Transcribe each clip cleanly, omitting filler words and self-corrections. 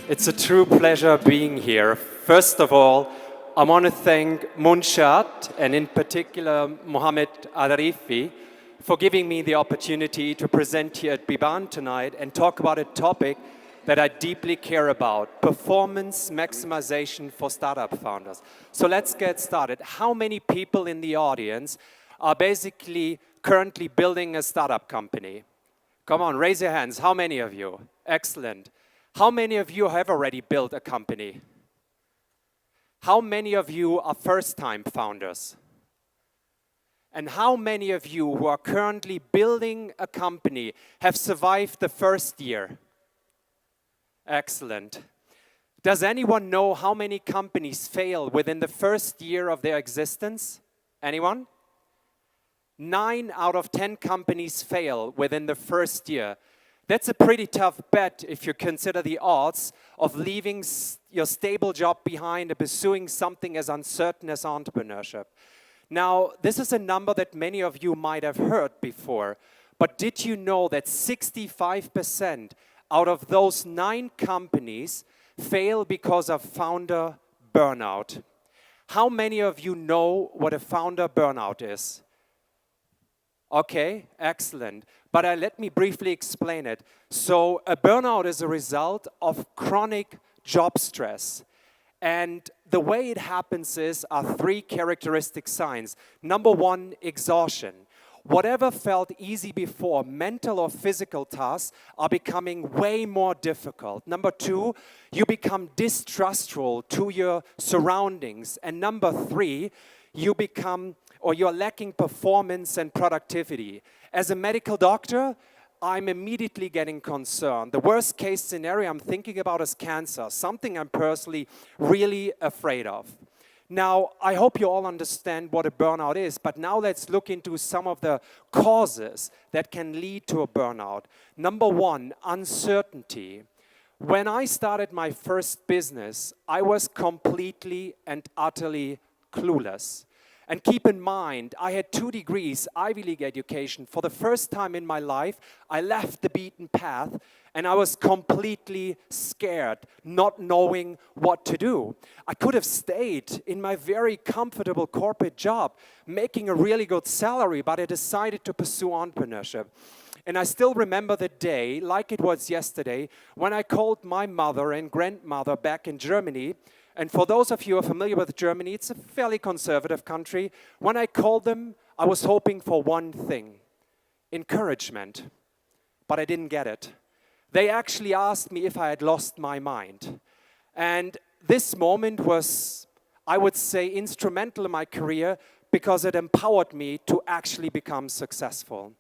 It's a true pleasure being here. First of all, I want to thank Munshad and in particular Mohammed Al-Arifi for giving me the opportunity to present here at Biban tonight and talk about a topic that I deeply care about, performance maximization for startup founders. So let's get started. How many people in the audience are basically currently building a startup company? Come on, raise your hands. How many of you? Excellent. How many of you have already built a company? How many of you are first-time founders? And how many of you who are currently building a company have survived the first year? Excellent. Does anyone know how many companies fail within the first year of their existence? Anyone? 9 out of 10 companies fail within the first year. That's a pretty tough bet if you consider the odds of leaving your stable job behind and pursuing something as uncertain as entrepreneurship. Now, this is a number that many of you might have heard before, but did you know that 65% out of those 9 companies fail because of founder burnout? How many of you know what a founder burnout is? Okay, excellent. But let me briefly explain it. So a burnout is a result of chronic job stress. And the way it happens are 3 characteristic signs. Number 1, exhaustion. Whatever felt easy before, mental or physical tasks are becoming way more difficult. Number 2, you become distrustful to your surroundings. And number 3, you're lacking performance and productivity. As a medical doctor, I'm immediately getting concerned. The worst case scenario I'm thinking about is cancer, something I'm personally really afraid of. Now, I hope you all understand what a burnout is, but now let's look into some of the causes that can lead to a burnout. Number 1, uncertainty. When I started my first business, I was completely and utterly clueless. And keep in mind, I had 2 degrees, Ivy League education. For the first time in my life, I left the beaten path and I was completely scared, not knowing what to do. I could have stayed in my very comfortable corporate job, making a really good salary, but I decided to pursue entrepreneurship. And I still remember the day, like it was yesterday, when I called my mother and grandmother back in Germany. And for those of you who are familiar with Germany, it's a fairly conservative country. When I called them, I was hoping for one thing: encouragement. But I didn't get it. They actually asked me if I had lost my mind. And this moment was, I would say, instrumental in my career because it empowered me to actually become successful.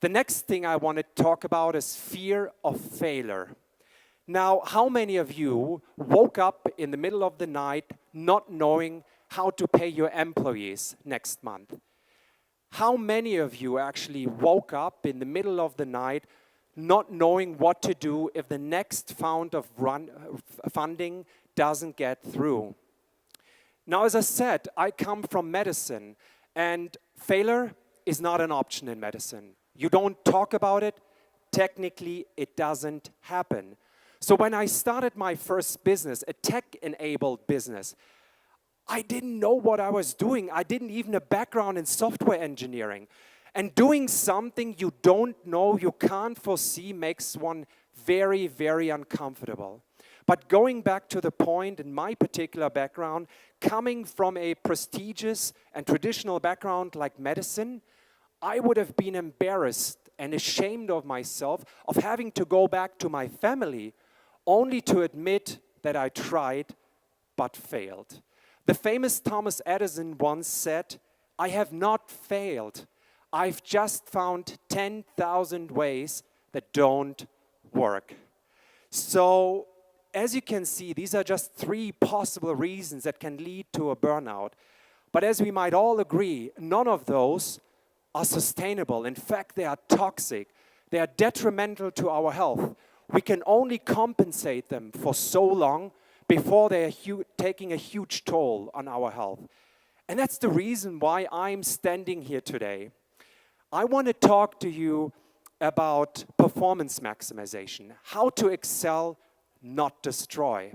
The next thing I want to talk about is fear of failure. Now, how many of you woke up in the middle of the night not knowing how to pay your employees next month? How many of you actually woke up in the middle of the night not knowing what to do if the next round of funding doesn't get through? Now, as I said, I come from medicine, and failure is not an option in medicine. You don't talk about it. Technically, it doesn't happen. So when I started my first business, a tech-enabled business, I didn't know what I was doing. I didn't even have a background in software engineering. And doing something you don't know, you can't foresee, makes one very, very uncomfortable. But going back to the point in my particular background, coming from a prestigious and traditional background like medicine, I would have been embarrassed and ashamed of myself of having to go back to my family only to admit that I tried but failed. The famous Thomas Edison once said, "I have not failed. I've just found 10,000 ways that don't work." So, as you can see, these are just 3 possible reasons that can lead to a burnout. But as we might all agree, none of those are sustainable. In fact, they are toxic. They are detrimental to our health. We can only compensate them for so long before they are taking a huge toll on our health. And that's the reason why I'm standing here today. I want to talk to you about performance maximization, how to excel not destroy.